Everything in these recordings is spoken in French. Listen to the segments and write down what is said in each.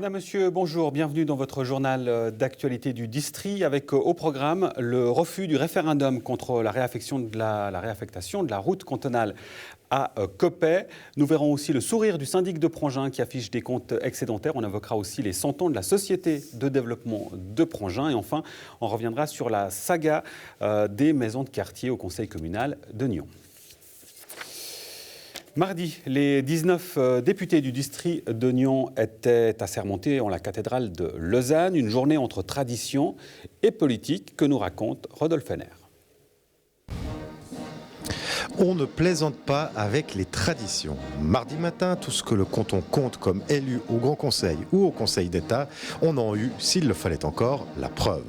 Madame, Monsieur, bonjour. Bienvenue dans votre journal d'actualité du district avec au programme le refus du référendum contre la réaffectation de la route cantonale à Coppet. Nous verrons aussi le sourire du syndic de Prangin qui affiche des comptes excédentaires. On évoquera aussi les 100 ans de la Société de développement de Prangin. Et enfin, on reviendra sur la saga des maisons de quartier au conseil communal de Nyon. Mardi, les 19 députés du district de Nyon étaient assermentés en la cathédrale de Lausanne. Une journée entre tradition et politique que nous raconte Rodolphe Henner. On ne plaisante pas avec les traditions. Mardi matin, tout ce que le canton compte comme élu au Grand Conseil ou au Conseil d'État, on en eut, s'il le fallait encore, la preuve.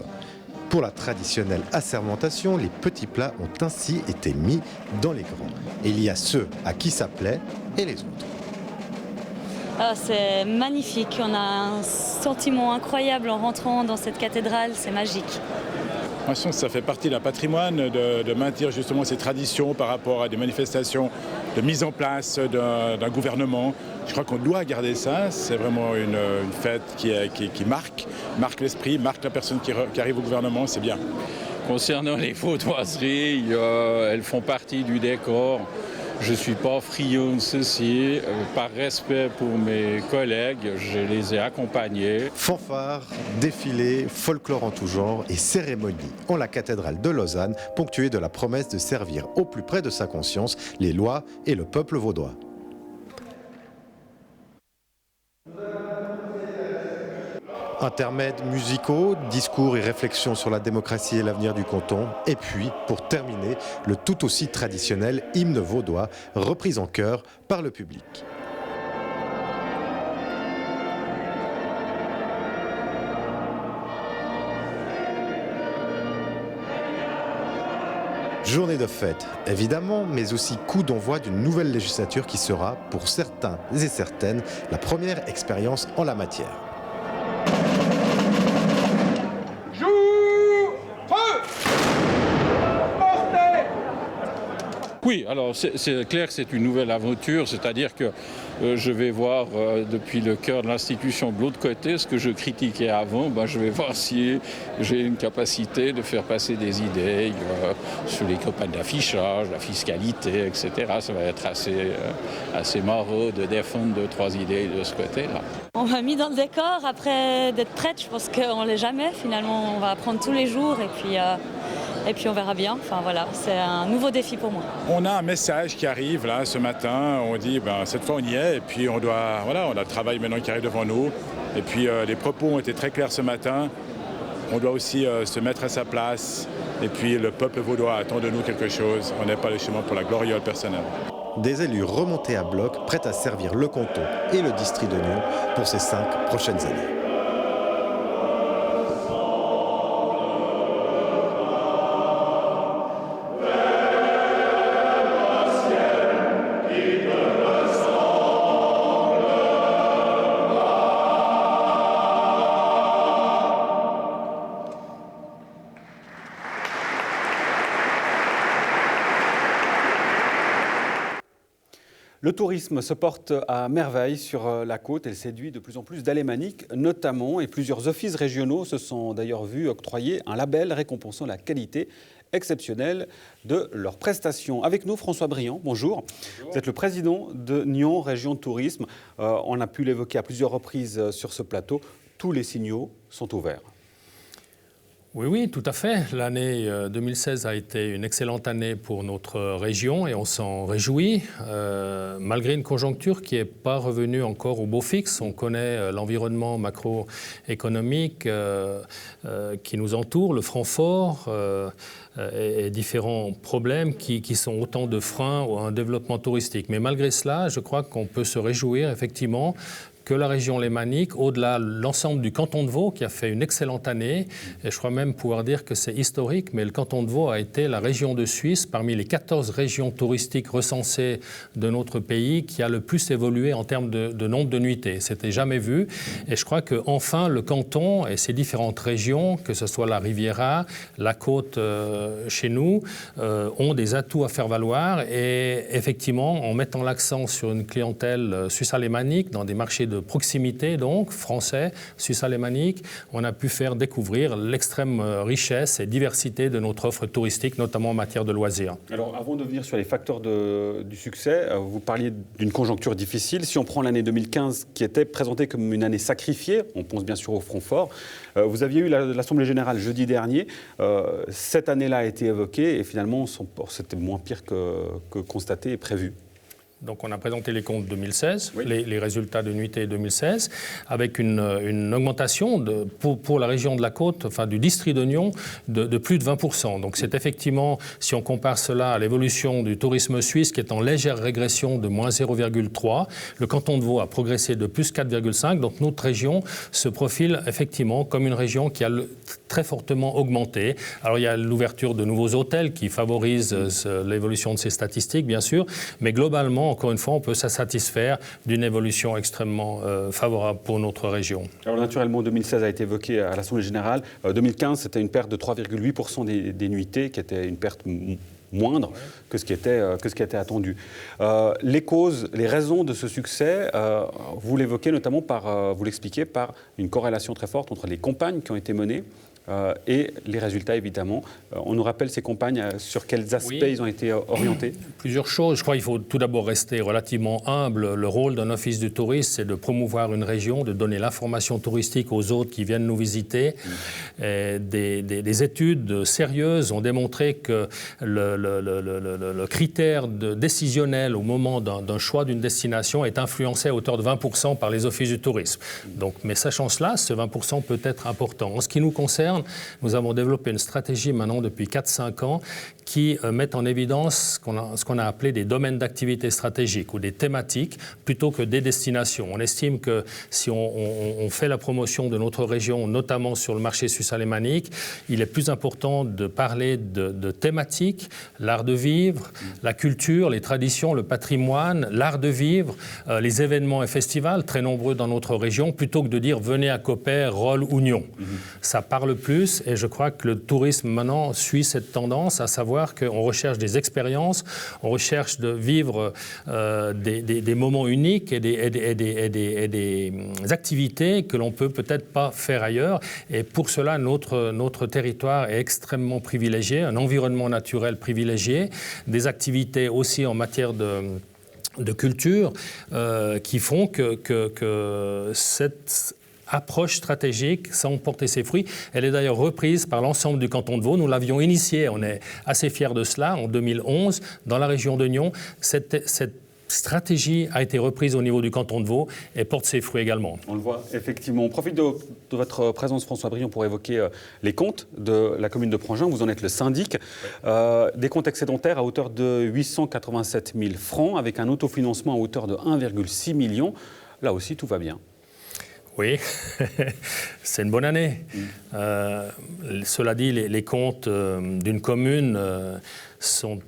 Pour la traditionnelle assermentation, les petits plats ont ainsi été mis dans les grands. Et il y a ceux à qui ça plaît et les autres. C'est magnifique, on a un sentiment incroyable en rentrant dans cette cathédrale, c'est magique. Je pense que ça fait partie d'un patrimoine de maintenir justement ces traditions par rapport à des manifestations de mise en place d'un gouvernement. Je crois qu'on doit garder ça, c'est vraiment une fête qui marque l'esprit, marque la personne qui arrive au gouvernement, c'est bien. Concernant les vaudoiseries, elles font partie du décor. Je ne suis pas friand de ceci. Par respect pour mes collègues, je les ai accompagnés. Fanfares, défilés, folklore en tout genre et cérémonies en la cathédrale de Lausanne, ponctuée de la promesse de servir au plus près de sa conscience les lois et le peuple vaudois. Intermèdes musicaux, discours et réflexions sur la démocratie et l'avenir du canton. Et puis, pour terminer, le tout aussi traditionnel hymne vaudois, repris en chœur par le public. Journée de fête, évidemment, mais aussi coup d'envoi d'une nouvelle législature qui sera, pour certains et certaines, la première expérience en la matière. Oui, alors c'est clair que c'est une nouvelle aventure, c'est-à-dire que je vais voir depuis le cœur de l'institution de l'autre côté ce que je critiquais avant, je vais voir si j'ai une capacité de faire passer des idées sur les campagnes d'affichage, la fiscalité, etc. Ça va être assez marrant de défendre 2-3 idées de ce côté-là. On m'a mis dans le décor, après d'être prête, je pense qu'on ne l'est jamais. Finalement, on va apprendre tous les jours et puis on verra bien. Enfin voilà, c'est un nouveau défi pour moi. On a un message qui arrive là ce matin, on dit cette fois on y est et puis on a le travail maintenant qui arrive devant nous. Et puis les propos ont été très clairs ce matin. On doit aussi se mettre à sa place. Et puis le peuple vaudois attend de nous quelque chose. On n'est pas le chemin pour la gloriole personnelle. Des élus remontés à bloc, prêts à servir le canton et le district de Nyon pour ces 5 prochaines années. Le tourisme se porte à merveille sur la côte. Elle séduit de plus en plus d'alémaniques notamment. Et plusieurs offices régionaux se sont d'ailleurs vus octroyer un label récompensant la qualité exceptionnelle de leurs prestations. Avec nous, François Briand, bonjour. Bonjour. Vous êtes le président de Nyon Région de Tourisme. On a pu l'évoquer à plusieurs reprises sur ce plateau. Tous les signaux sont ouverts. Oui, tout à fait. L'année 2016 a été une excellente année pour notre région et on s'en réjouit. Malgré une conjoncture qui n'est pas revenue encore au beau fixe, on connaît l'environnement macroéconomique qui nous entoure, le franc fort et différents problèmes qui sont autant de freins à un développement touristique. Mais malgré cela, je crois qu'on peut se réjouir effectivement que la région lémanique, au-delà de l'ensemble du canton de Vaud, qui a fait une excellente année, et je crois même pouvoir dire que c'est historique, mais le canton de Vaud a été la région de Suisse, parmi les 14 régions touristiques recensées de notre pays, qui a le plus évolué en termes de nombre de nuitées. C'était jamais vu, et je crois qu'enfin, le canton et ses différentes régions, que ce soit la Riviera, la côte chez nous, ont des atouts à faire valoir, et effectivement, en mettant l'accent sur une clientèle suisse-alémanique dans des marchés de proximité, donc français, suisse alémanique, on a pu faire découvrir l'extrême richesse et diversité de notre offre touristique, notamment en matière de loisirs. Alors, avant de venir sur les facteurs du succès, vous parliez d'une conjoncture difficile. Si on prend l'année 2015, qui était présentée comme une année sacrifiée, on pense bien sûr au Francfort, vous aviez eu l'Assemblée générale jeudi dernier. Cette année-là a été évoquée et finalement, c'était moins pire que constaté et prévu. Donc on a présenté les comptes 2016, oui. les résultats de nuitée 2016, avec une augmentation pour la région de la Côte, enfin du district de Nyon, de plus de 20%. Donc c'est effectivement, si on compare cela à l'évolution du tourisme suisse, qui est en légère régression de moins 0,3, le canton de Vaud a progressé de plus 4,5, donc notre région se profile effectivement comme une région qui a très fortement augmenté. Alors il y a l'ouverture de nouveaux hôtels qui favorisent l'évolution de ces statistiques, bien sûr, mais globalement, encore une fois, on peut se satisfaire d'une évolution extrêmement favorable pour notre région. Alors naturellement, 2016 a été évoqué à l'Assemblée générale. 2015, c'était une perte de 3,8% des nuitées, qui était une perte moindre que ce qui était attendu. Les causes, les raisons de ce succès, vous l'évoquez notamment vous l'expliquez par une corrélation très forte entre les campagnes qui ont été menées et les résultats, évidemment. On nous rappelle ces campagnes, sur quels aspects ils ont été orientés? Plusieurs choses. Je crois qu'il faut tout d'abord rester relativement humble. Le rôle d'un office du tourisme, c'est de promouvoir une région, de donner l'information touristique aux autres qui viennent nous visiter. Des études sérieuses ont démontré que le critère décisionnel au moment d'un choix d'une destination est influencé à hauteur de 20% par les offices du tourisme. Donc, mais sachant cela, ce 20% peut être important. En ce qui nous concerne, nous avons développé une stratégie maintenant depuis 4-5 ans qui met en évidence ce qu'on a appelé des domaines d'activité stratégiques ou des thématiques plutôt que des destinations. On estime que si on fait la promotion de notre région, notamment sur le marché suisse alémanique, il est plus important de parler de thématiques, l'art de vivre, la culture, les traditions, le patrimoine, l'art de vivre, les événements et festivals, très nombreux dans notre région, plutôt que de dire « venez à Coppet, Rolle ou Nyon ». Ça parle plus et je crois que le tourisme maintenant suit cette tendance, à savoir qu'on recherche des expériences, on recherche de vivre des moments uniques et des activités que l'on peut peut-être pas faire ailleurs. Et pour cela, notre territoire est extrêmement privilégié, un environnement naturel privilégié, des activités aussi en matière de culture qui font que cette approche stratégique semble porter ses fruits. Elle est d'ailleurs reprise par l'ensemble du canton de Vaud. Nous l'avions initiée, on est assez fiers de cela, en 2011, dans la région de Nyon. Cette stratégie a été reprise au niveau du canton de Vaud et porte ses fruits également. On le voit, effectivement. On profite de votre présence, François Brion, pour évoquer les comptes de la commune de Prangin. Vous en êtes le syndic. Des comptes excédentaires à hauteur de 887 000 francs, avec un autofinancement à hauteur de 1,6 million. Là aussi, tout va bien. Oui, c'est une bonne année. Cela dit, les comptes d'une commune sont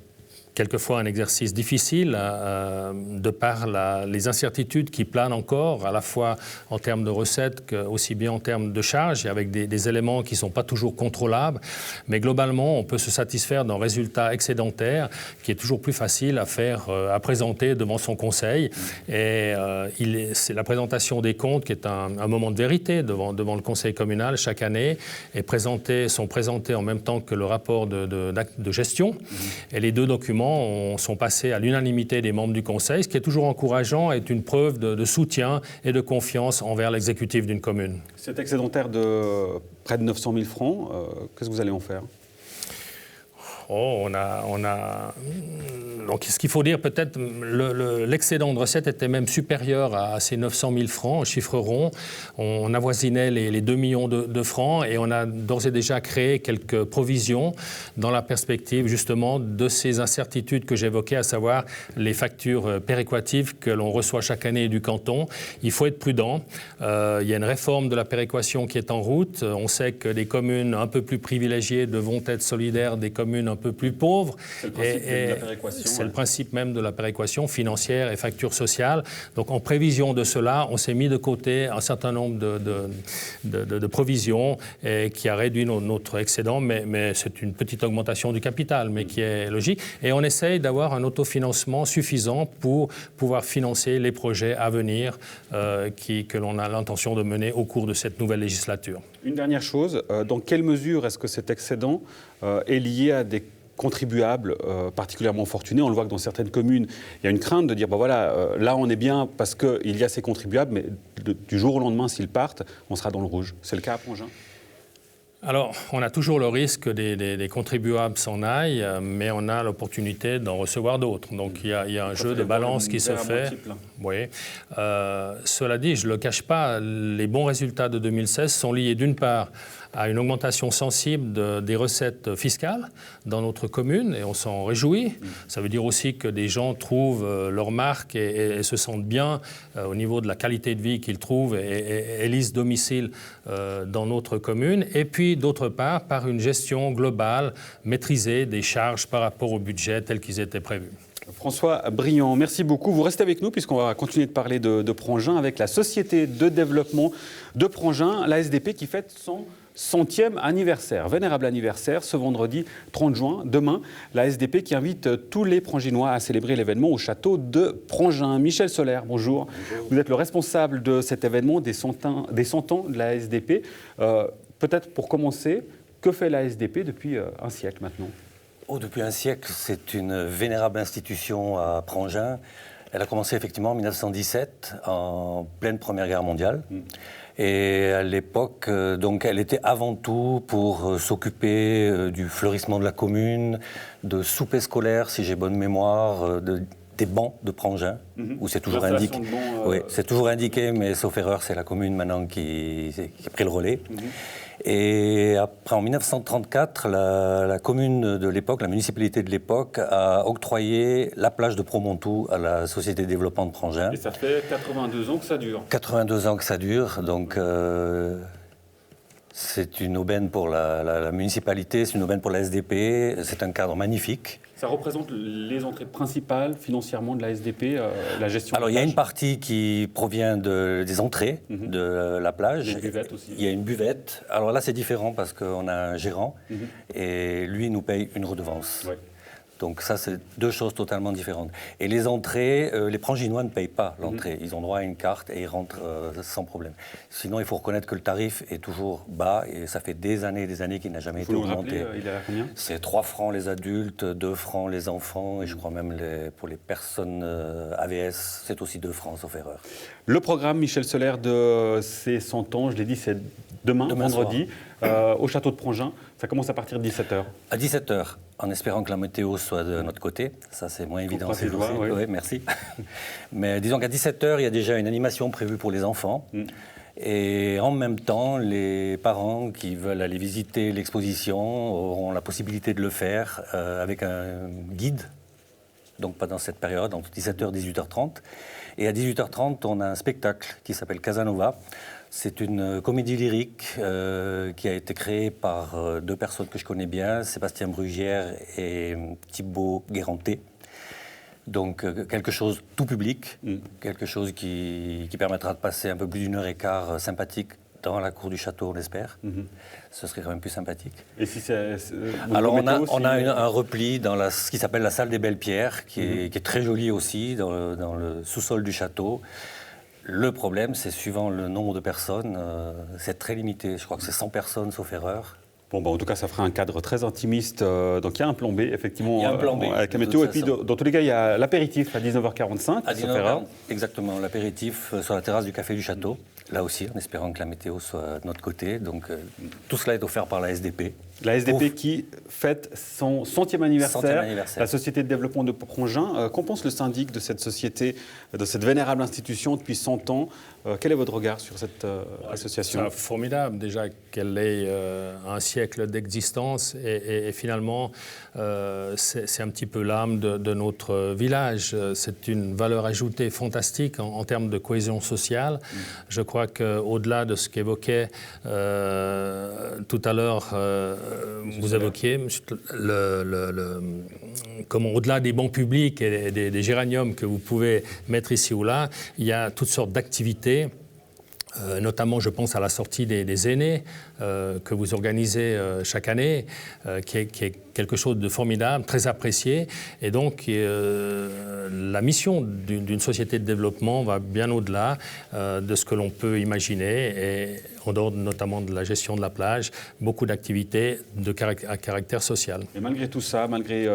quelquefois un exercice difficile de par les incertitudes qui planent encore, à la fois en termes de recettes qu'aussi bien en termes de charges, et avec des éléments qui ne sont pas toujours contrôlables. Mais globalement, on peut se satisfaire d'un résultat excédentaire qui est toujours plus facile à présenter devant son conseil. Et c'est la présentation des comptes qui est un moment de vérité devant le conseil communal chaque année, et sont présentés en même temps que le rapport de gestion. Et les deux documents sont passés à l'unanimité des membres du Conseil, ce qui est toujours encourageant et est une preuve de soutien et de confiance envers l'exécutif d'une commune. Cet excédentaire de près de 900 000 francs, qu'est-ce que vous allez en faire ? Donc, ce qu'il faut dire, peut-être, l'excédent de recettes était même supérieur à ces 900 000 francs, en chiffre rond. On avoisinait les 2 millions de francs et on a d'ores et déjà créé quelques provisions dans la perspective, justement, de ces incertitudes que j'évoquais, à savoir les factures péréquatives que l'on reçoit chaque année du canton. Il faut être prudent. Il y a une réforme de la péréquation qui est en route. On sait que des communes un peu plus privilégiées devront être solidaires des communes un peu plus pauvres. C'est le principe de la péréquation. C'est le principe même de la péréquation financière et facture sociale. Donc en prévision de cela, on s'est mis de côté un certain nombre de provisions qui a réduit notre excédent, mais c'est une petite augmentation du capital, mais qui est logique. Et on essaye d'avoir un autofinancement suffisant pour pouvoir financer les projets à venir que l'on a l'intention de mener au cours de cette nouvelle législature. Une dernière chose, dans quelle mesure est-ce que cet excédent est lié à des contribuables particulièrement fortunés? On le voit que dans certaines communes, il y a une crainte de dire, là on est bien parce qu'il y a ces contribuables, mais du jour au lendemain, s'ils partent, on sera dans le rouge. C'est le cas à Prangin? Alors, on a toujours le risque que des contribuables s'en aillent, mais on a l'opportunité d'en recevoir d'autres. Donc, il y a un jeu de balance qui se fait. Oui. Cela dit, je ne le cache pas, les bons résultats de 2016 sont liés d'une part à une augmentation sensible des recettes fiscales dans notre commune, et on s'en réjouit. Ça veut dire aussi que des gens trouvent leur marque et se sentent bien au niveau de la qualité de vie qu'ils trouvent et élisent domicile dans notre commune. Et puis, d'autre part, par une gestion globale, maîtrisée des charges par rapport au budget tel qu'ils étaient prévus. François Briand, merci beaucoup. Vous restez avec nous puisqu'on va continuer de parler de Prangin avec la Société de développement de Prangin, la SDP, qui fête son 100e anniversaire, vénérable anniversaire, ce vendredi 30 juin, demain, la SDP qui invite tous les Pranginois à célébrer l'événement au château de Prangin. Michel Soler, bonjour. Bonjour. Vous êtes le responsable de cet événement des 100 ans de la SDP. Peut-être pour commencer, que fait la SDP depuis un siècle maintenant? Depuis un siècle, c'est une vénérable institution à Prangin. Elle a commencé effectivement en 1917, en pleine Première Guerre mondiale. Et à l'époque, donc, elle était avant tout pour s'occuper du fleurissement de la commune, de soupers scolaires, si j'ai bonne mémoire, des bancs de Prangin, où c'est toujours indiqué. Oui, c'est toujours indiqué, mais sauf erreur, c'est la commune maintenant qui a pris le relais. Et après, en 1934, la commune de l'époque, la municipalité de l'époque, a octroyé la plage de Promontou à la Société de développement de Prangin. Et ça fait 82 ans que ça dure. 82 ans que ça dure, donc c'est une aubaine pour la municipalité, c'est une aubaine pour la SDP, c'est un cadre magnifique. Ça représente les entrées principales financièrement de la SDP, la gestion. Alors il y a une partie qui provient des entrées de la plage. Il y a une buvette aussi. Il y a une buvette. Alors là c'est différent parce qu'on a un gérant et lui nous paye une redevance. Ouais. Donc ça, c'est deux choses totalement différentes. Et les entrées, les Pranginois ne payent pas l'entrée. Ils ont droit à une carte et ils rentrent sans problème. Sinon, il faut reconnaître que le tarif est toujours bas et ça fait des années qu'il n'a jamais été augmenté. Il est à combien? C'est 3 francs les adultes, 2 francs les enfants et je crois même pour les personnes AVS, c'est aussi 2 francs, sauf erreur. Le programme, Michel Soler, de ces 100 ans, je l'ai dit, c'est demain vendredi, au château de Prangin. Ça commence à partir de 17h. À 17h, en espérant que la météo soit de notre côté. Ça, c'est moins évident ces jours-ci. Oui, merci. Mais disons qu'à 17h, il y a déjà une animation prévue pour les enfants. Et en même temps, les parents qui veulent aller visiter l'exposition auront la possibilité de le faire avec un guide. Donc pendant cette période, entre 17h et 18h30. Et à 18h30, on a un spectacle qui s'appelle Casanova. C'est une comédie lyrique qui a été créée par 2 personnes que je connais bien, Sébastien Brugière et Thibaut Guéranté. Donc quelque chose tout public, quelque chose qui permettra de passer un peu plus d'1 h 15 sympathique dans la cour du château, on l'espère. Ce serait quand même plus sympathique. Et si alors on a un repli dans ce qui s'appelle la salle des Belles Pierres, qui est très jolie aussi, dans le sous-sol du château. Le problème, c'est suivant le nombre de personnes, c'est très limité. Je crois que c'est 100 personnes, sauf erreur. Bon, en tout cas, ça fera un cadre très intimiste. Donc, il y a un plan B, effectivement, il y a un plan B, avec la météo. Et puis, dans tous les cas, il y a l'apéritif à 19h45. À 19h40, exactement. L'apéritif sur la terrasse du Café du Château. Là aussi, en espérant que la météo soit de notre côté. Donc, tout cela est offert par la SDP. La SDP qui fête son 100e anniversaire. La Société de développement de Prangin. Qu'en pense le syndic de cette société, de cette vénérable institution depuis 100 ans? Quel est votre regard sur cette association? C'est formidable déjà qu'elle ait un siècle d'existence et finalement c'est un petit peu l'âme de notre village. C'est une valeur ajoutée fantastique en termes de cohésion sociale. Je crois crois qu'au-delà de ce qu'évoquait tout à l'heure, vous évoquiez, comment au-delà des bancs publics et des géraniums que vous pouvez mettre ici ou là, il y a toutes sortes d'activités. Notamment, je pense à la sortie des aînés que vous organisez chaque année, qui est quelque chose de formidable, très apprécié. Et donc, la mission d'une société de développement va bien au-delà de ce que l'on peut imaginer. Et en dehors notamment de la gestion de la plage, beaucoup d'activités à caractère social. Et malgré tout ça, malgré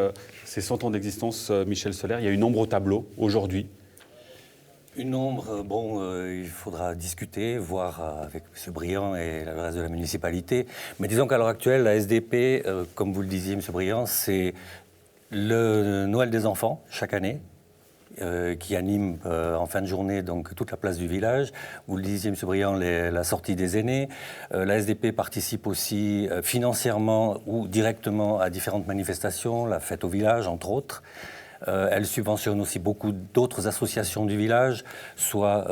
ces 100 ans d'existence, Michel Soler, il y a une ombre au tableau aujourd'hui. Une ombre, il faudra discuter, voir avec M. Briand et le reste de la municipalité. Mais disons qu'à l'heure actuelle, la SDP, comme vous le disiez, M. Briand, c'est le Noël des enfants, chaque année, qui anime en fin de journée donc, toute la place du village. Vous le disiez, M. Briand, la sortie des aînés. La SDP participe aussi financièrement ou directement à différentes manifestations, la fête au village, entre autres. Elle subventionne aussi beaucoup d'autres associations du village, soit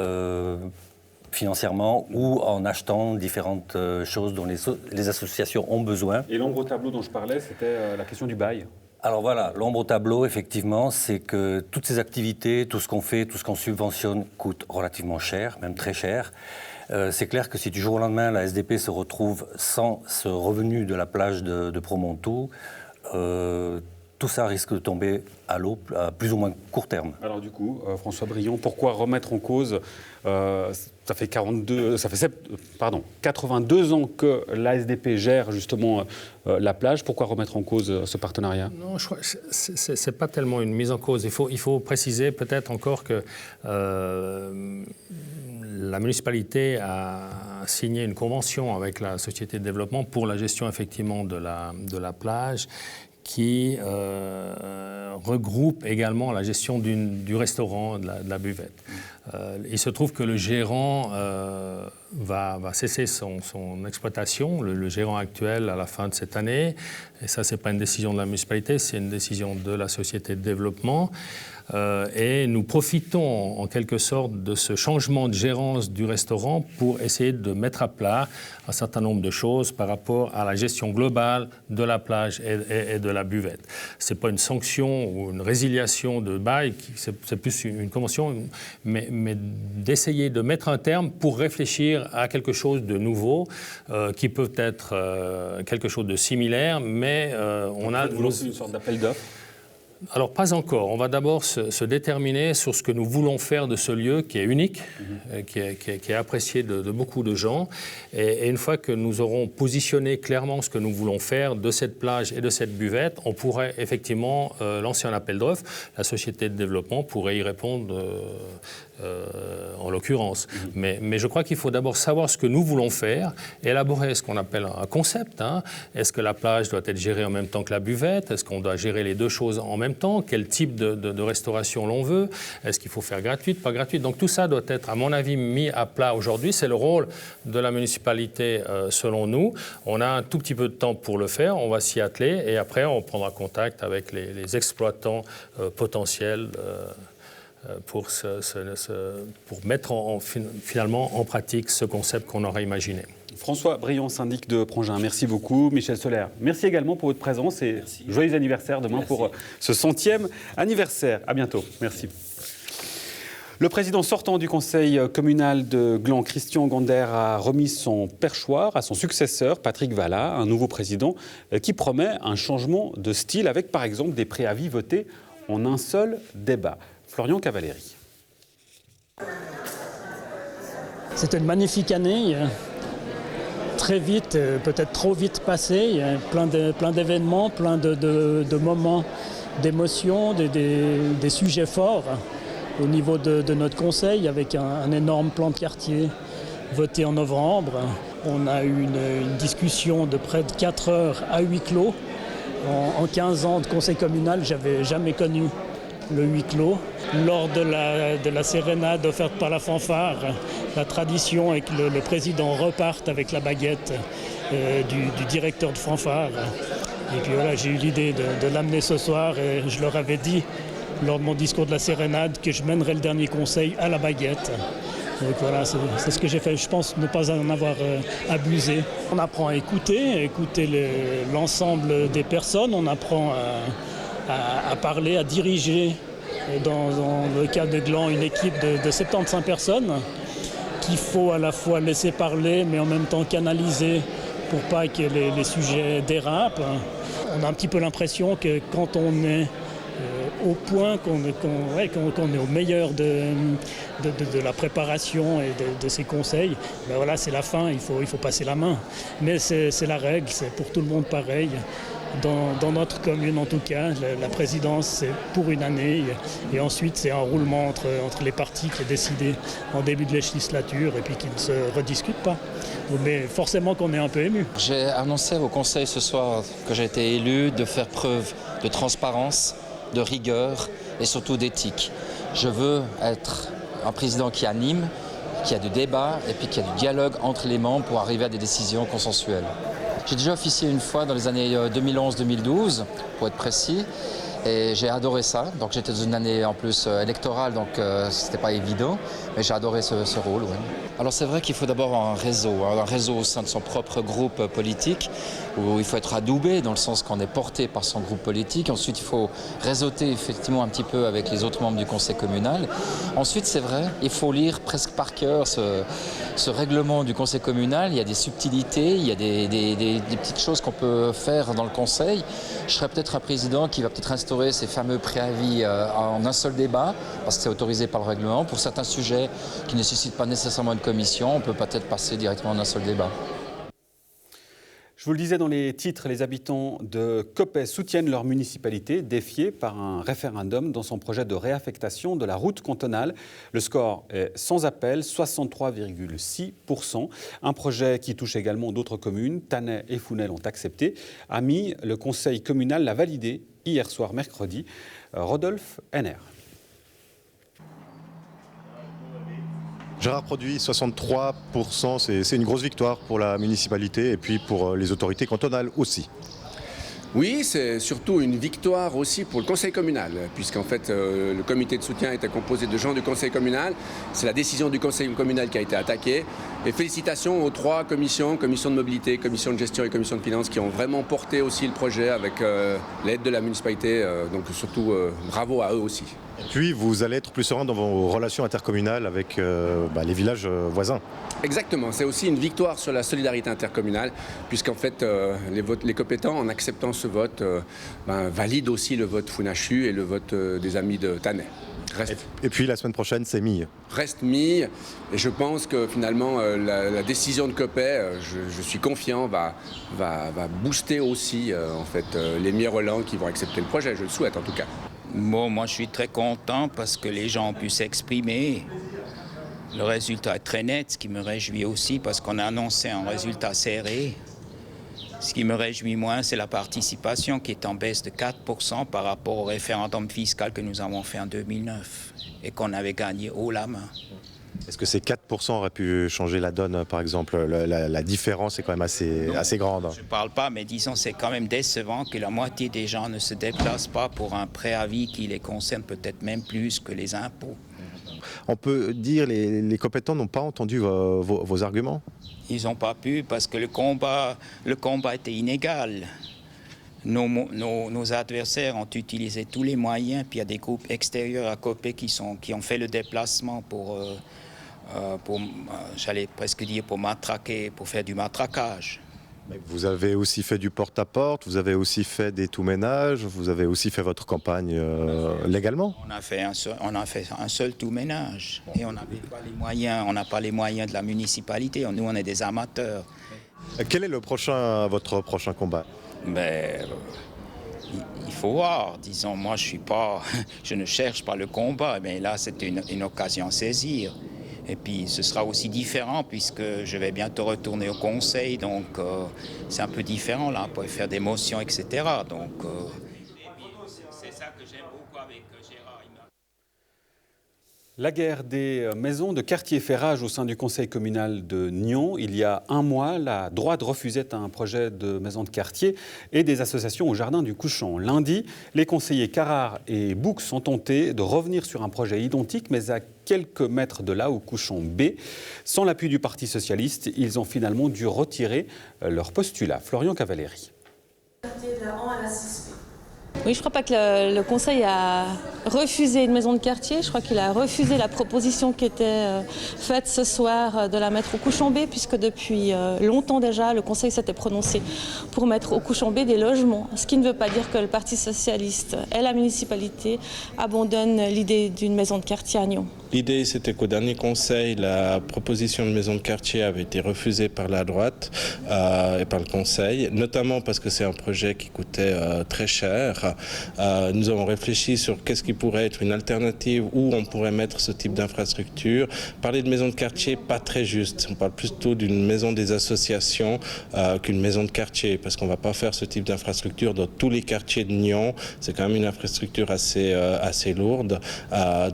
financièrement ou en achetant différentes choses dont les associations ont besoin. Et l'ombre au tableau dont je parlais, c'était la question du bail. Alors voilà, l'ombre au tableau, effectivement, c'est que toutes ces activités, tout ce qu'on fait, tout ce qu'on subventionne coûte relativement cher, même très cher. C'est clair que si du jour au lendemain, la SDP se retrouve sans ce revenu de la plage de Promontou, tout ça risque de tomber à l'eau à plus ou moins court terme. Alors du coup, François Briand, pourquoi remettre en cause, ça fait 82 ans que l'ASDP gère justement la plage, pourquoi remettre en cause ce partenariat? Non, je crois que ce n'est pas tellement une mise en cause. Il faut préciser peut-être encore que la municipalité a signé une convention avec la société de développement pour la gestion effectivement de la plage, qui regroupe également la gestion du restaurant, de la buvette. Il se trouve que le gérant va cesser son exploitation, le gérant actuel, à la fin de cette année. Et ça, ce n'est pas une décision de la municipalité, c'est une décision de la société de développement. Et nous profitons en quelque sorte de ce changement de gérance du restaurant pour essayer de mettre à plat un certain nombre de choses par rapport à la gestion globale de la plage et de la buvette. Ce n'est pas une sanction ou une résiliation de bail, c'est plus une convention, mais d'essayer de mettre un terme pour réfléchir à quelque chose de nouveau qui peut être quelque chose de similaire, mais on a... Vous lancez une sorte d'appel d'offres? Alors, pas encore. On va d'abord se déterminer sur ce que nous voulons faire de ce lieu qui est unique, qui est apprécié de beaucoup de gens. Et une fois que nous aurons positionné clairement ce que nous voulons faire de cette plage et de cette buvette, on pourrait effectivement lancer un appel d'offres. La société de développement pourrait y répondre en l'occurrence. Mais je crois qu'il faut d'abord savoir ce que nous voulons faire, élaborer ce qu'on appelle un concept. Est-ce que la plage doit être gérée en même temps que la buvette? Est-ce qu'on doit gérer les deux choses en même temps? Quel type de restauration l'on veut? Est-ce qu'il faut faire gratuite, pas gratuite? Donc tout ça doit être, à mon avis, mis à plat aujourd'hui. C'est le rôle de la municipalité selon nous. On a un tout petit peu de temps pour le faire, on va s'y atteler et après on prendra contact avec les exploitants potentiels pour mettre finalement en pratique ce concept qu'on aurait imaginé. François Briand, syndic de Prangin, merci beaucoup. Michel Soler, merci également pour votre présence et joyeux anniversaire demain pour ce 100e anniversaire. À bientôt. Merci. Le président sortant du conseil communal de Gland, Christian Gander, a remis son perchoir à son successeur, Patrick Vallat, un nouveau président qui promet un changement de style avec par exemple des préavis votés en un seul débat. Florian Cavalleri. C'était une magnifique année, très vite, peut-être trop vite passé. Il y a plein d'événements, plein de moments d'émotion, des sujets forts au niveau de notre conseil, avec un énorme plan de quartier voté en novembre. On a eu une discussion de près de 4 heures à huis clos. En 15 ans de conseil communal, j'avais jamais connu le huis clos. Lors de la sérénade offerte par la fanfare, la tradition est que le président reparte avec la baguette du directeur de fanfare. Et puis voilà, j'ai eu l'idée de l'amener ce soir et je leur avais dit lors de mon discours de la sérénade que je mènerais le dernier conseil à la baguette. Donc voilà, c'est ce que j'ai fait. Je pense ne pas en avoir abusé. On apprend à écouter l'ensemble des personnes. On apprend à parler, à diriger, dans le cas de Gland, une équipe de 75 personnes qu'il faut à la fois laisser parler, mais en même temps canaliser pour pas que les sujets dérapent. On a un petit peu l'impression que quand on est au point, qu'on est au meilleur de la préparation et de ses conseils, ben voilà, c'est la fin, il faut passer la main. Mais c'est la règle, c'est pour tout le monde pareil. Dans notre commune, en tout cas, la présidence, c'est pour une année. Et ensuite, c'est un roulement entre les partis qui est décidé en début de législature et puis qui ne se rediscute pas. Mais forcément qu'on est un peu ému. J'ai annoncé au Conseil ce soir que j'ai été élu de faire preuve de transparence, de rigueur et surtout d'éthique. Je veux être un président qui anime, qui a du débat et puis qui a du dialogue entre les membres pour arriver à des décisions consensuelles. J'ai déjà officié une fois dans les années 2011-2012, pour être précis, et j'ai adoré ça. Donc j'étais dans une année en plus électorale, donc c'était pas évident, mais j'ai adoré ce rôle. Ouais. Alors c'est vrai qu'il faut d'abord un réseau au sein de son propre groupe politique, où il faut être adoubé dans le sens qu'on est porté par son groupe politique. Ensuite, il faut réseauter effectivement un petit peu avec les autres membres du conseil communal. Ensuite, c'est vrai, il faut lire presque par cœur ce règlement du conseil communal. Il y a des subtilités, il y a des petites choses qu'on peut faire dans le conseil. Je serais peut-être un président qui va peut-être instaurer ces fameux préavis en un seul débat, parce que c'est autorisé par le règlement. Pour certains sujets qui ne nécessitent pas nécessairement une commission, on peut peut-être passer directement en un seul débat. Je vous le disais dans les titres, les habitants de Coppet soutiennent leur municipalité défiée par un référendum dans son projet de réaffectation de la route cantonale. Le score est sans appel, 63,6%. Un projet qui touche également d'autres communes. Tannay et Founel ont accepté. Ami, le conseil communal l'a validé hier soir, mercredi. Rodolphe Henner. Gérard Produit, 63%, c'est une grosse victoire pour la municipalité et puis pour les autorités cantonales aussi. Oui, c'est surtout une victoire aussi pour le conseil communal, puisqu'en fait le comité de soutien était composé de gens du conseil communal. C'est la décision du conseil communal qui a été attaquée. Et félicitations aux trois commissions, commission de mobilité, commission de gestion et commission de finances, qui ont vraiment porté aussi le projet avec l'aide de la municipalité. Donc surtout bravo à eux aussi. Et puis vous allez être plus serein dans vos relations intercommunales avec les villages voisins. Exactement, c'est aussi une victoire sur la solidarité intercommunale, puisqu'en fait les compétents, en acceptant ce vote, valident aussi le vote Funachu et le vote des amis de Tannay. Et puis la semaine prochaine, c'est Mille. Reste Mille, et je pense que finalement la décision de Coppet, je suis confiant, va booster aussi les Mirelands qui vont accepter le projet, je le souhaite en tout cas. Bon, moi je suis très content parce que les gens ont pu s'exprimer. Le résultat est très net, ce qui me réjouit aussi parce qu'on a annoncé un résultat serré. Ce qui me réjouit moins, c'est la participation qui est en baisse de 4% par rapport au référendum fiscal que nous avons fait en 2009 et qu'on avait gagné haut la main. Est-ce que ces 4% auraient pu changer la donne, par exemple? La différence est quand même assez grande. Je ne parle pas, mais disons c'est quand même décevant que la moitié des gens ne se déplacent pas pour un préavis qui les concerne peut-être même plus que les impôts. On peut dire que les compétents n'ont pas entendu vos arguments? Ils n'ont pas pu parce que le combat était inégal. Nos adversaires ont utilisé tous les moyens, puis il y a des groupes extérieurs à Coppet qui ont fait le déplacement pour j'allais presque dire pour matraquer, pour faire du matraquage. Mais vous avez aussi fait du porte-à-porte, vous avez aussi fait des tout-ménages, vous avez aussi fait votre campagne légalement? On a fait un seul tout-ménage et on n'avait pas les moyens, on n'a pas les moyens de la municipalité, nous on est des amateurs. Quel est votre prochain combat? Il faut voir, disons, moi je ne cherche pas le combat, mais là c'est une occasion à saisir. Et puis ce sera aussi différent puisque je vais bientôt retourner au conseil, donc c'est un peu différent là, on peut faire des motions, etc. Donc c'est ça que j'aime beaucoup avec Gérard. La guerre des maisons de quartier fait rage au sein du conseil communal de Nyons. Il y a un mois, la droite refusait un projet de maison de quartier et des associations au jardin du Couchant. Lundi, les conseillers Carrard et Bouc sont tentés de revenir sur un projet identique, mais à quelques mètres de là, au Couchant B. Sans l'appui du Parti socialiste, ils ont finalement dû retirer leur postulat. Florian Cavalleri. Oui, je ne crois pas que le Conseil a refusé une maison de quartier. Je crois qu'il a refusé la proposition qui était faite ce soir de la mettre au Couchant B, puisque depuis longtemps déjà, le Conseil s'était prononcé pour mettre au Couchant B des logements. Ce qui ne veut pas dire que le Parti socialiste et la municipalité abandonnent l'idée d'une maison de quartier à Nyons. L'idée, c'était qu'au dernier conseil, la proposition de maison de quartier avait été refusée par la droite et par le conseil, notamment parce que c'est un projet qui coûtait très cher. Nous avons réfléchi sur qu'est-ce qui pourrait être une alternative où on pourrait mettre ce type d'infrastructure. Parler de maison de quartier, pas très juste. On parle plutôt d'une maison des associations qu'une maison de quartier, parce qu'on ne va pas faire ce type d'infrastructure dans tous les quartiers de Nyons. C'est quand même une infrastructure assez lourde.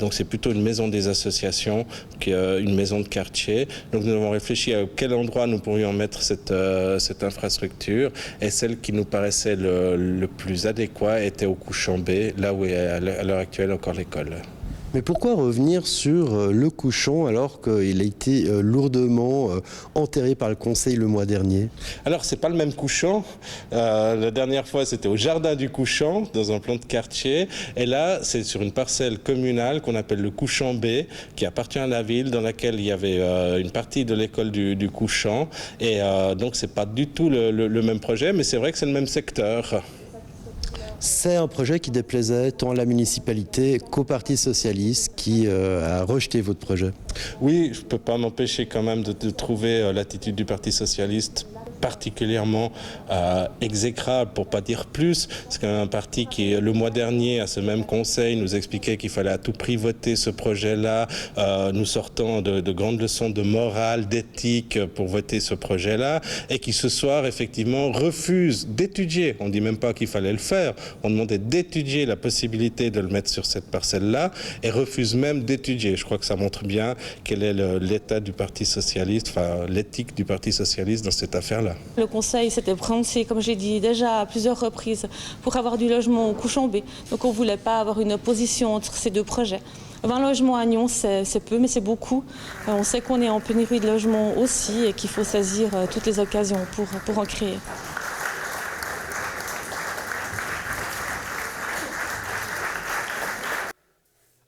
Donc c'est plutôt une maison des associations qu'une maison de quartier. Donc nous avons réfléchi à quel endroit nous pourrions mettre cette infrastructure, et celle qui nous paraissait le plus adéquat était au Couchant B, là où est à l'heure actuelle encore l'école. Mais pourquoi revenir sur le Couchant alors qu'il a été lourdement enterré par le Conseil le mois dernier? Alors, c'est pas le même Couchant. La dernière fois, c'était au jardin du Couchant, dans un plan de quartier. Et là, c'est sur une parcelle communale qu'on appelle le Couchant B, qui appartient à la ville, dans laquelle il y avait une partie de l'école du Couchant. Et donc, c'est pas du tout le même projet, mais c'est vrai que c'est le même secteur. C'est un projet qui déplaisait tant à la municipalité qu'au Parti socialiste qui a rejeté votre projet. Oui, je ne peux pas m'empêcher quand même de trouver l'attitude du Parti socialiste particulièrement exécrable, pour pas dire plus. C'est quand même un parti qui, le mois dernier, à ce même conseil, nous expliquait qu'il fallait à tout prix voter ce projet-là, nous sortant de grandes leçons de morale, d'éthique pour voter ce projet-là, et qui ce soir, effectivement, refuse d'étudier. On ne dit même pas qu'il fallait le faire. On demandait d'étudier la possibilité de le mettre sur cette parcelle-là, et refuse même d'étudier. Je crois que ça montre bien quel est l'état du Parti socialiste, enfin l'éthique du Parti socialiste dans cette affaire-là. Le Conseil s'était prononcé, comme j'ai dit déjà à plusieurs reprises, pour avoir du logement au Couchant B. Donc on ne voulait pas avoir une opposition entre ces deux projets. 20 logements à Nyons, c'est peu, mais c'est beaucoup. On sait qu'on est en pénurie de logements aussi et qu'il faut saisir toutes les occasions pour en créer.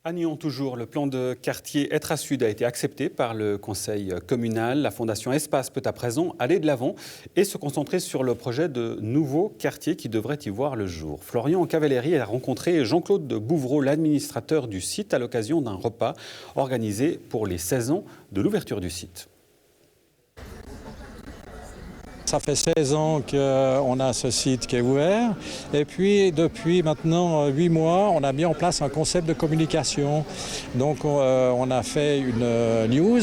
À Nyons, toujours, le plan de quartier Etra Sud a été accepté par le conseil communal. La fondation Espace peut à présent aller de l'avant et se concentrer sur le projet de nouveaux quartiers qui devraient y voir le jour. Florian Cavalleri a rencontré Jean-Claude Bouvreau, l'administrateur du site, à l'occasion d'un repas organisé pour les 16 ans de l'ouverture du site. Ça fait 16 ans qu'on a ce site qui est ouvert, et puis depuis maintenant 8 mois, on a mis en place un concept de communication. Donc on a fait une news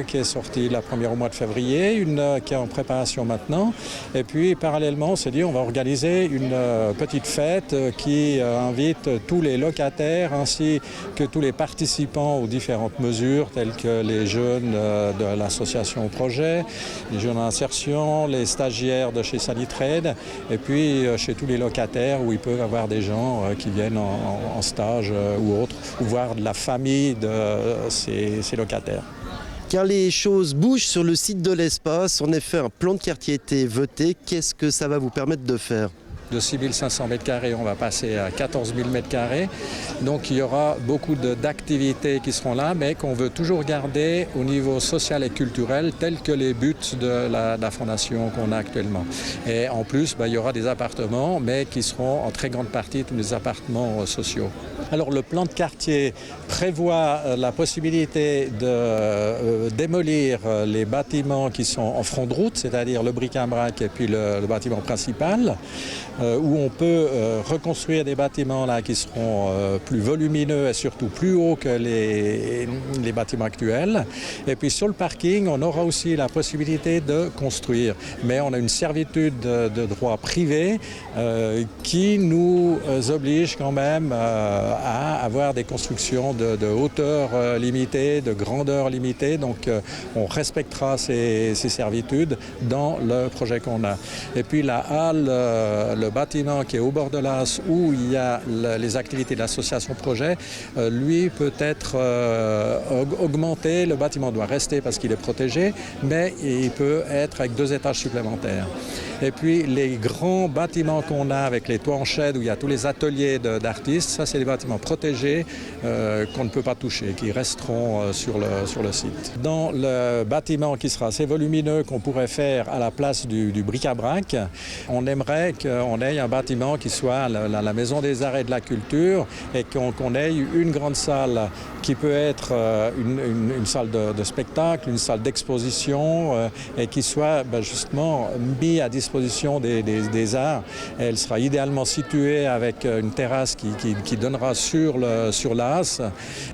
qui est sortie la première au mois de février, une qui est en préparation maintenant, et puis parallèlement on s'est dit on va organiser une petite fête qui invite tous les locataires ainsi que tous les participants aux différentes mesures telles que les jeunes de l'association au projet, les jeunes en insertion, les stagiaires de chez Sanitrade, et puis chez tous les locataires où il peut y avoir des gens qui viennent en stage ou autre, ou voir de la famille de ces locataires. Car les choses bougent sur le site de l'Espace. En effet, un plan de quartier a été voté. Qu'est-ce que ça va vous permettre de faire ? De 6 500 m², on va passer à 14 000 m². Donc il y aura beaucoup d'activités qui seront là, mais qu'on veut toujours garder au niveau social et culturel, tels que les buts de la fondation qu'on a actuellement. Et en plus, il y aura des appartements, mais qui seront en très grande partie tous les appartements sociaux. Alors le plan de quartier prévoit la possibilité de démolir les bâtiments qui sont en front de route, c'est-à-dire le bric-à-brac et puis le bâtiment principal. où on peut reconstruire des bâtiments là, qui seront plus volumineux et surtout plus hauts que les bâtiments actuels. Et puis sur le parking, on aura aussi la possibilité de construire. Mais on a une servitude de droit privé qui nous oblige quand même à avoir des constructions de hauteur limitée, de grandeur limitée. Donc on respectera ces servitudes dans le projet qu'on a. Et puis la halle, le bâtiment qui est au bord de l'As où il y a les activités de l'association projet, lui peut être augmenté. Le bâtiment doit rester parce qu'il est protégé, mais il peut être avec 2 étages supplémentaires. Et puis les grands bâtiments qu'on a avec les toits en chède où il y a tous les ateliers d'artistes, ça c'est des bâtiments protégés qu'on ne peut pas toucher, qui resteront sur le site. Dans le bâtiment qui sera assez volumineux qu'on pourrait faire à la place du bric-à-brac, on aimerait qu'on ait un bâtiment qui soit la Maison des Arts et de la Culture et qu'on ait une grande salle qui peut être une salle de spectacle, une salle d'exposition et qui soit justement mis à disposition des arts. Elle sera idéalement située avec une terrasse qui donnera sur l'As.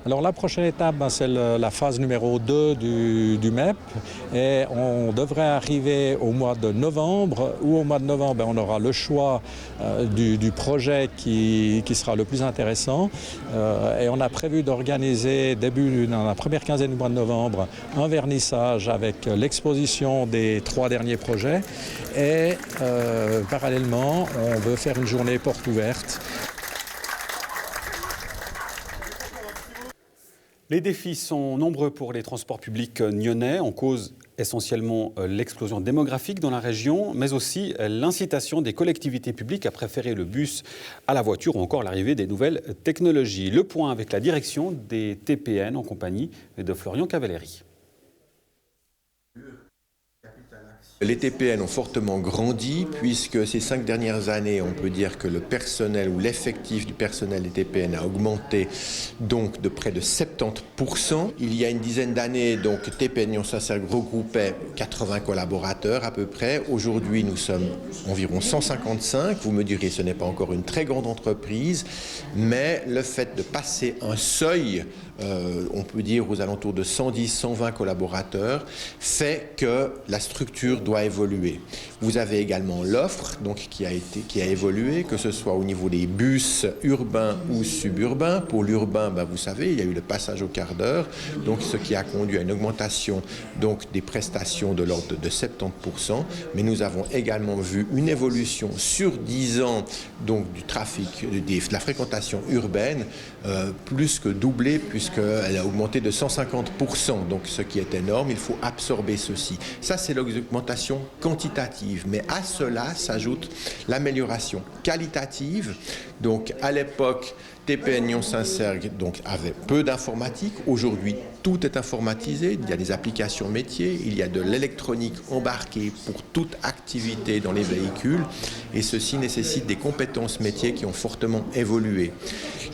Alors la prochaine étape, c'est la phase numéro 2 du MEP et on devrait arriver au mois de novembre où au mois de novembre on aura le choix du projet qui sera le plus intéressant et on a prévu d'organiser dans la première quinzaine du mois de novembre un vernissage avec l'exposition des 3 derniers projets et parallèlement on veut faire une journée porte ouverte. Les défis sont nombreux pour les transports publics nyonnais, en cause essentiellement l'explosion démographique dans la région, mais aussi l'incitation des collectivités publiques à préférer le bus à la voiture ou encore l'arrivée des nouvelles technologies. Le point avec la direction des TPN en compagnie de Florian Cavalleri. Les TPN ont fortement grandi puisque ces 5 dernières années, on peut dire que le personnel ou l'effectif du personnel des TPN a augmenté donc de près de 70%. Il y a une dizaine d'années, donc TPN Nyon Saint-Cergue regroupait 80 collaborateurs à peu près. Aujourd'hui, nous sommes environ 155. Vous me direz, ce n'est pas encore une très grande entreprise, mais le fait de passer un seuil, on peut dire aux alentours de 110-120 collaborateurs, fait que la structure doit évoluer. Vous avez également l'offre qui a évolué, que ce soit au niveau des bus urbains ou suburbains. Pour l'urbain, vous savez, il y a eu le passage au quart d'heure, donc ce qui a conduit à une augmentation donc des prestations de l'ordre de 70%. Mais nous avons également vu une évolution sur 10 ans donc du trafic, de la fréquentation urbaine, plus que doublée puisqu'elle a augmenté de 150%. Donc ce qui est énorme, il faut absorber ceci. Ça, c'est l'augmentation quantitative, mais à cela s'ajoute l'amélioration qualitative. Donc à l'époque, TPN Nyon Saint-Cergue avait peu d'informatique. Aujourd'hui, tout est informatisé. Il y a des applications métiers, il y a de l'électronique embarquée pour toute activité dans les véhicules. Et ceci nécessite des compétences métiers qui ont fortement évolué.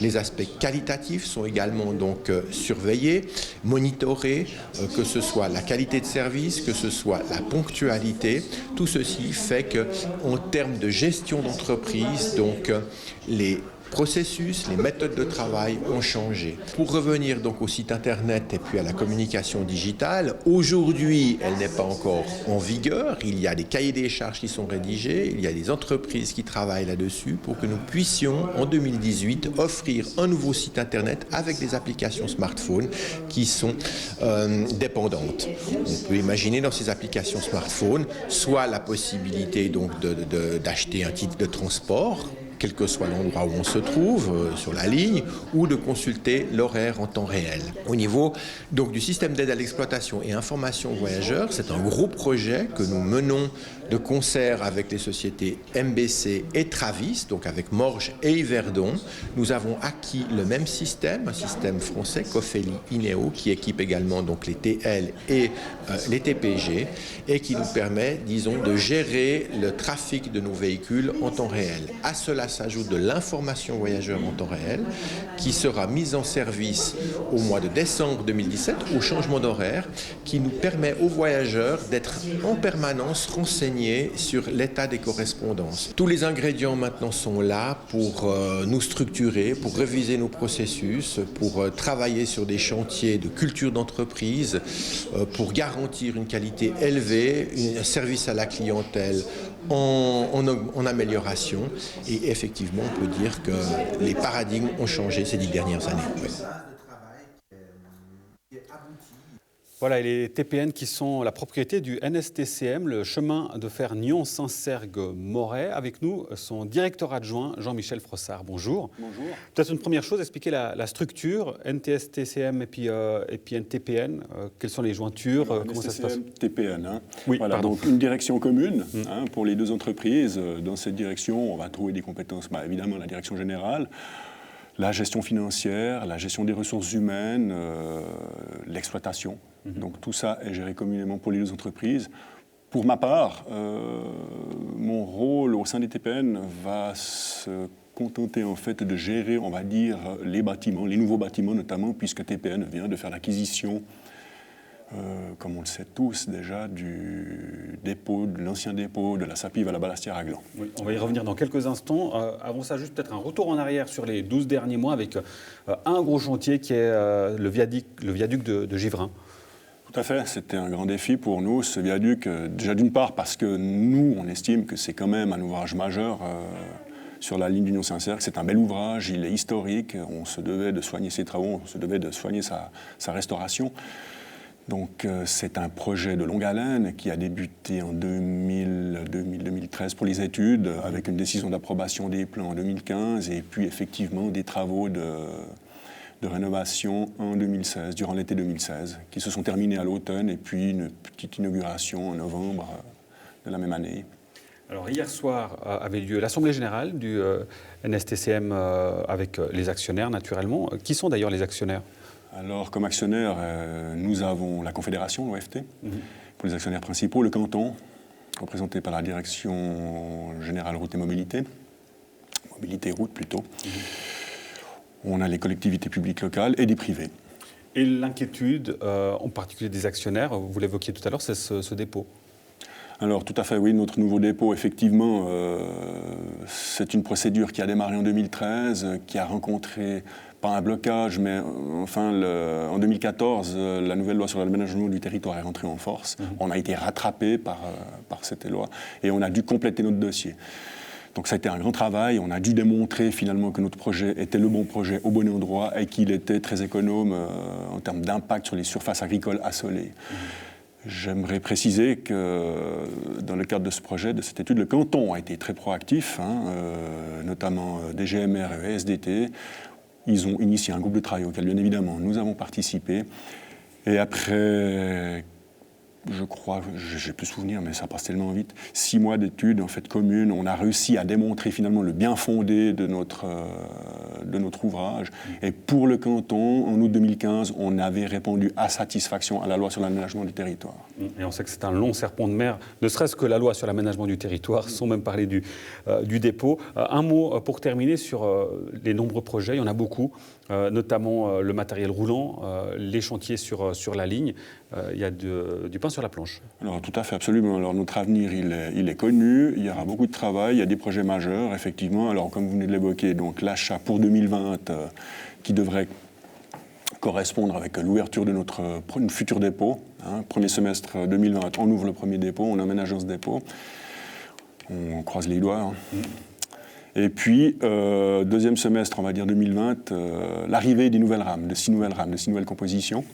Les aspects qualitatifs sont également donc surveillés, monitorés, que ce soit la qualité de service, que ce soit la ponctualité. Tout ceci fait qu'en termes de gestion d'entreprise, donc les processus, les méthodes de travail ont changé. Pour revenir donc au site internet et puis à la communication digitale, aujourd'hui, elle n'est pas encore en vigueur. Il y a des cahiers des charges qui sont rédigés, il y a des entreprises qui travaillent là-dessus pour que nous puissions, en 2018, offrir un nouveau site internet avec des applications smartphone qui sont dépendantes. On peut imaginer dans ces applications smartphone soit la possibilité donc d'acheter un titre de transport, quel que soit l'endroit où on se trouve, sur la ligne, ou de consulter l'horaire en temps réel. Au niveau donc, du système d'aide à l'exploitation et information voyageurs, c'est un gros projet que nous menons de concert avec les sociétés MBC et Travis, donc avec Morges et Yverdon. Nous avons acquis le même système, un système français, Cofeli Ineo, qui équipe également donc, les TL et les TPG, et qui nous permet, disons, de gérer le trafic de nos véhicules en temps réel. À cela s'ajoute de l'information voyageurs en temps réel qui sera mise en service au mois de décembre 2017 au changement d'horaire qui nous permet aux voyageurs d'être en permanence renseignés sur l'état des correspondances. Tous les ingrédients maintenant sont là pour nous structurer, pour réviser nos processus, pour travailler sur des chantiers de culture d'entreprise, pour garantir une qualité élevée, un service à la clientèle en amélioration. Et effectivement, on peut dire que les paradigmes ont changé ces 10 dernières années. Oui. Voilà, et les TPN qui sont la propriété du NSTCM, le chemin de fer Nyon-Saint-Cergue-Moret. Avec nous, son directeur adjoint, Jean-Michel Frossard. Bonjour. Bonjour. Peut-être une première chose, expliquer la structure, NTSTCM et puis NTPN. Quelles sont les jointures, comment ça se passe? TPN. Hein. Oui, voilà, pardon. donc une direction commune pour les deux entreprises. Dans cette direction, on va trouver des compétences, évidemment la direction générale, la gestion financière, la gestion des ressources humaines, l'exploitation. Donc tout ça est géré communément pour les deux entreprises. Pour ma part, mon rôle au sein des TPN va se contenter en fait de gérer, on va dire, les bâtiments, les nouveaux bâtiments notamment, puisque TPN vient de faire l'acquisition, comme on le sait tous déjà, du dépôt, de l'ancien dépôt de la Sapive à la Ballastière à Gland. Oui, on va y revenir dans quelques instants. Avant ça, juste peut-être un retour en arrière sur les 12 derniers mois avec un gros chantier qui est le viaduc de Givrin. Tout à fait, c'était un grand défi pour nous, ce viaduc, déjà d'une part parce que nous, on estime que c'est quand même un ouvrage majeur sur la ligne du Nyon-Saint-Cergue. C'est un bel ouvrage, il est historique, on se devait de soigner ses travaux, on se devait de soigner sa restauration. Donc c'est un projet de longue haleine qui a débuté en 2013 pour les études, avec une décision d'approbation des plans en 2015, et puis effectivement des travaux de rénovation en 2016, durant l'été 2016, qui se sont terminés à l'automne, et puis une petite inauguration en novembre de la même année. Alors hier soir avait lieu l'Assemblée générale du NSTCM avec les actionnaires naturellement. Qui sont d'ailleurs les actionnaires ? Alors comme actionnaires, nous avons la Confédération, l'OFT, pour les actionnaires principaux, le canton, représenté par la Direction Générale Route et Mobilité Route plutôt. On a les collectivités publiques locales et des privés. Et l'inquiétude, en particulier des actionnaires, vous l'évoquiez tout à l'heure, c'est ce dépôt. Alors tout à fait, oui, notre nouveau dépôt, effectivement, c'est une procédure qui a démarré en 2013, qui a rencontré, pas un blocage, mais enfin, en 2014, la nouvelle loi sur l'aménagement du territoire est rentrée en force. On a été rattrapé par cette loi et on a dû compléter notre dossier. Donc ça a été un grand travail, on a dû démontrer finalement que notre projet était le bon projet au bon endroit et qu'il était très économe en termes d'impact sur les surfaces agricoles assolées. J'aimerais préciser que dans le cadre de ce projet, de cette étude, le canton a été très proactif, notamment DGMR et SDT. Ils ont initié un groupe de travail auquel bien évidemment nous avons participé. Et après, je crois, j'ai plus souvenir, mais ça passe tellement vite, 6 mois d'études en fait communes, on a réussi à démontrer finalement le bien fondé de notre ouvrage. Et pour le canton, en août 2015, on avait répondu à satisfaction à la loi sur l'aménagement du territoire. Et on sait que c'est un long serpent de mer, ne serait-ce que la loi sur l'aménagement du territoire, sans même parler du dépôt. Un mot pour terminer sur les nombreux projets, il y en a beaucoup, notamment le matériel roulant, les chantiers sur la ligne. Il y a du pain sur la planche. Alors tout à fait, absolument. Alors notre avenir, il est connu. Il y aura beaucoup de travail. Il y a des projets majeurs, effectivement. Alors comme vous venez de l'évoquer, donc l'achat pour 2020 qui devrait correspondre avec l'ouverture de notre futur dépôt. Premier semestre 2020, on ouvre le premier dépôt, on emménage dans ce dépôt. On croise les doigts. Et puis, deuxième semestre, on va dire 2020, l'arrivée des nouvelles rames, de 6 nouvelles compositions.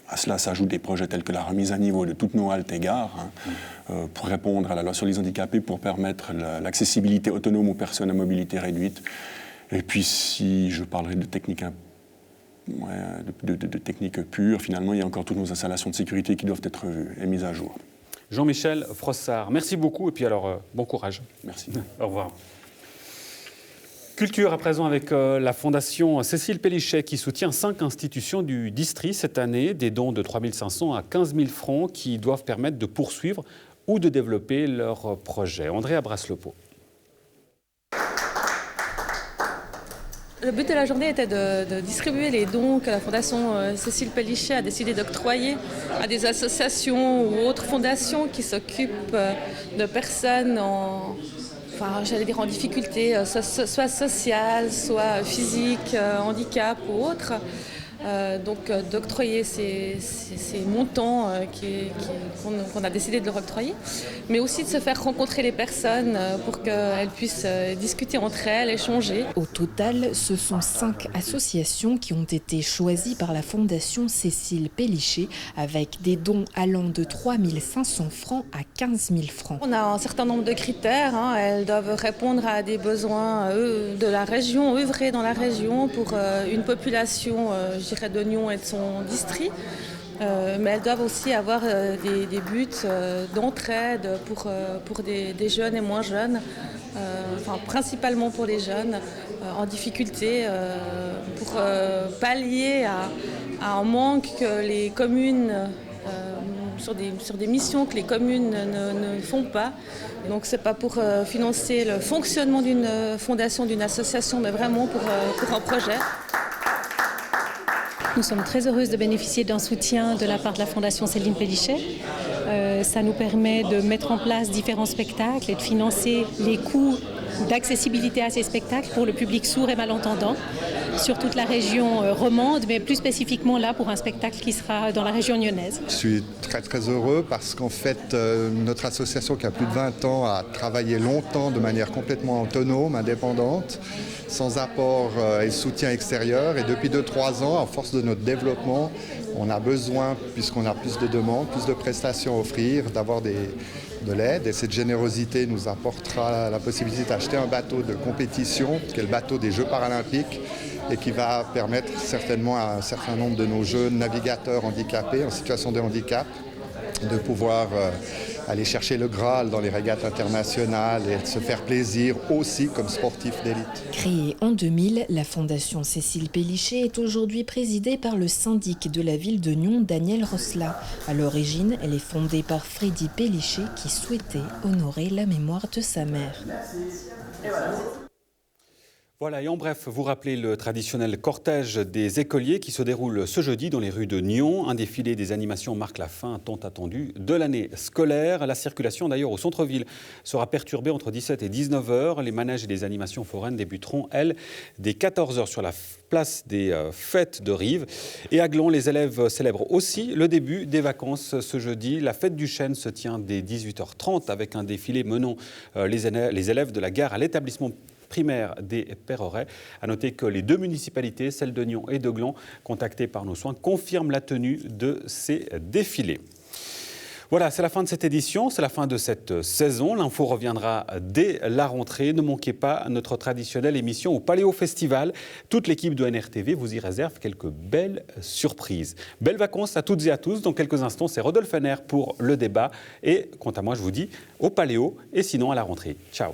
À cela s'ajoutent des projets tels que la remise à niveau de toutes nos haltes et gares, pour répondre à la loi sur les handicapés, pour permettre l'accessibilité autonome aux personnes à mobilité réduite. Et puis, si je parlerai de technique, de technique pure, finalement, il y a encore toutes nos installations de sécurité qui doivent être revues et mises à jour. Jean-Michel Frossard, merci beaucoup et puis alors, bon courage. Merci. Au revoir. Culture à présent avec la Fondation Cécile Pellichet qui soutient 5 institutions du district cette année, des dons de 3 500 à 15 000 francs qui doivent permettre de poursuivre ou de développer leurs projets. Andrea Braslopo. Le but de la journée était de distribuer les dons que la Fondation Cécile Pellichet a décidé d'octroyer à des associations ou autres fondations qui s'occupent de personnes en difficulté, soit sociale, soit physique, handicap ou autre. Donc d'octroyer ces montants qu'on a décidé de leur octroyer, mais aussi de se faire rencontrer les personnes pour qu'elles puissent discuter entre elles, échanger. Au total, ce sont 5 associations qui ont été choisies par la Fondation Cécile Pellichet avec des dons allant de 3 500 francs à 15 000 francs. On a un certain nombre de critères, elles doivent répondre à des besoins de la région, œuvrer dans la région pour une population, d'Oignon et de son district, mais elles doivent aussi avoir des buts d'entraide pour des jeunes et moins jeunes, principalement pour les jeunes en difficulté, pour pallier à un manque que les communes, sur des missions que les communes ne font pas. Et donc c'est pas pour financer le fonctionnement d'une fondation, d'une association, mais vraiment pour un projet. Nous sommes très heureuses de bénéficier d'un soutien de la part de la Fondation Céline Pellichet. Ça nous permet de mettre en place différents spectacles et de financer les coûts d'accessibilité à ces spectacles pour le public sourd et malentendant sur toute la région romande, mais plus spécifiquement là pour un spectacle qui sera dans la région lyonnaise. Je suis très heureux parce qu'en fait notre association qui a plus de 20 ans a travaillé longtemps de manière complètement autonome, indépendante, sans apport et soutien extérieur, et depuis 2-3 ans, à force de notre développement, on a besoin, puisqu'on a plus de demandes, plus de prestations à offrir, d'avoir de l'aide, et cette générosité nous apportera la possibilité d'acheter un bateau de compétition, qui est le bateau des Jeux paralympiques, et qui va permettre certainement à un certain nombre de nos jeunes navigateurs handicapés, en situation de handicap, de pouvoir aller chercher le Graal dans les régates internationales et de se faire plaisir aussi comme sportif d'élite. Créée en 2000, la Fondation Cécile Pellichet est aujourd'hui présidée par le syndic de la ville de Nyon, Daniel Rosla. À l'origine, elle est fondée par Freddy Pellichet qui souhaitait honorer la mémoire de sa mère. Voilà, et en bref, vous rappelez le traditionnel cortège des écoliers qui se déroule ce jeudi dans les rues de Nyon. Un défilé des animations marque la fin tant attendue de l'année scolaire. La circulation d'ailleurs au centre-ville sera perturbée entre 17 et 19 heures. Les manèges et les animations foraines débuteront, elles, dès 14 heures sur la place des fêtes de Rives. Et à Glon, les élèves célèbrent aussi le début des vacances ce jeudi. La fête du chêne se tient dès 18h30 avec un défilé menant les élèves de la gare à l'établissement primaire des Perrerets. À noter que les 2 municipalités, celles de Nyon et de Gland, contactées par nos soins, confirment la tenue de ces défilés. Voilà, c'est la fin de cette édition, c'est la fin de cette saison. L'info reviendra dès la rentrée. Ne manquez pas notre traditionnelle émission au Paléo Festival. Toute l'équipe de NRTV vous y réserve quelques belles surprises. Belles vacances à toutes et à tous. Dans quelques instants, c'est Rodolphe Henner pour le débat. Et quant à moi, je vous dis au Paléo et sinon à la rentrée. Ciao.